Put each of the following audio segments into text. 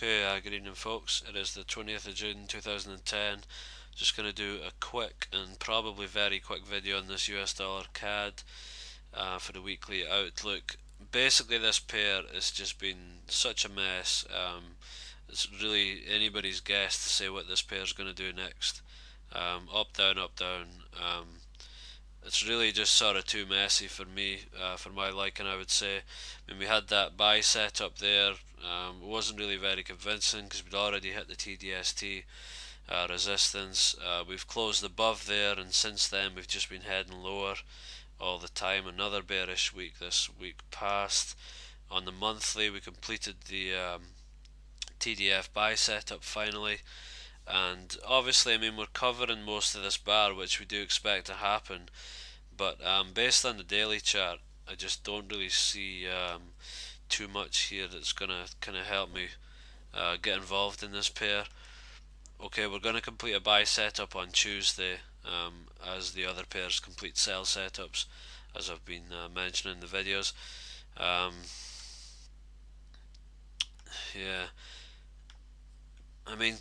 Okay, good evening folks. It is the 20th of June 2010. Just going to do a quick and probably very quick video on this US dollar CAD for the weekly outlook. Basically this pair has just been such a mess. It's really anybody's guess to say what this pair is going to do next. Up, down, up, down. It's really just sort of too messy for me, for my liking, I would say. I mean, we had that buy set up there. It wasn't really very convincing because we'd already hit the TDST resistance. We've closed above there, and since then we've just been heading lower all the time. Another bearish week this week past. On the monthly, we completed the TDF buy setup finally. And obviously, I mean, we're covering most of this bar, which we do expect to happen. But based on the daily chart, I just don't really see too much here that's going to kind of help me get involved in this pair. Okay, we're going to complete a buy setup on Tuesday, as the other pairs complete sell setups, as I've been mentioning in the videos. Yeah, I mean,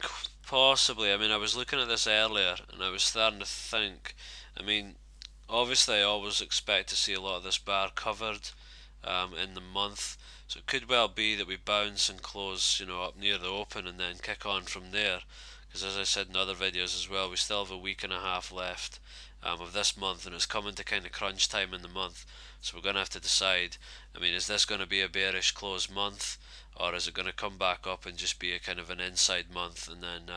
possibly. I mean, I was looking at this earlier and I was starting to think, I mean, obviously I always expect to see a lot of this bar covered in the month, so it could well be that we bounce and close, up near the open and then kick on from there. Because as I said in other videos as well, we still have a week and a half left of this month, and it's coming to kind of crunch time in the month. So we're going to have to decide, I mean, is this going to be a bearish close month, or is it going to come back up and just be a kind of an inside month and then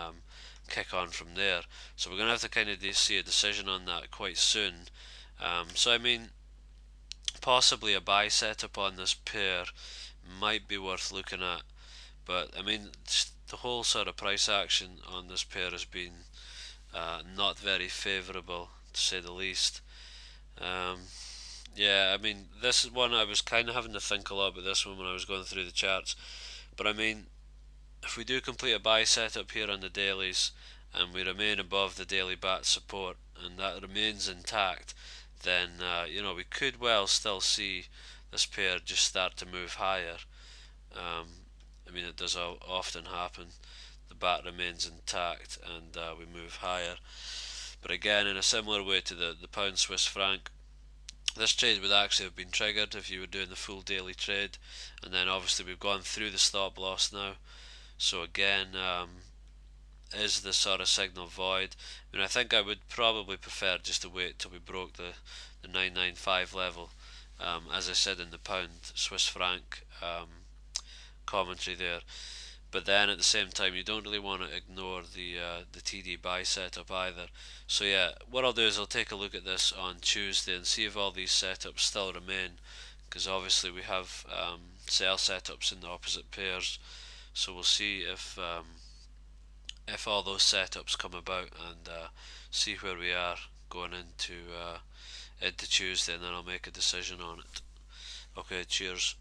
kick on from there? So we're going to have to kind of see a decision on that quite soon. So I mean, possibly a buy setup on this pair might be worth looking at, but I mean, the whole sort of price action on this pair has been not very favourable, to say the least. Yeah, I mean, this is one I was kind of having to think a lot about this one when I was going through the charts. But I mean, if we do complete a buy setup here on the dailies and we remain above the daily bat support and that remains intact, then we could well still see this pair just start to move higher. I mean, it does often happen. The bat remains intact and we move higher. But again, in a similar way to the pound Swiss franc, this trade would actually have been triggered if you were doing the full daily trade, and then obviously we've gone through the stop loss now. So again, is the sort of signal void? I mean, I think I would probably prefer just to wait till we broke the 995 level, as I said in the pound Swiss franc commentary there. But then at the same time, you don't really want to ignore the TD buy setup either. So yeah, what I'll do is I'll take a look at this on Tuesday and see if all these setups still remain, because obviously we have sell setups in the opposite pairs. So we'll see if all those setups come about and see where we are going into Tuesday, and then I'll make a decision on it. Okay, cheers.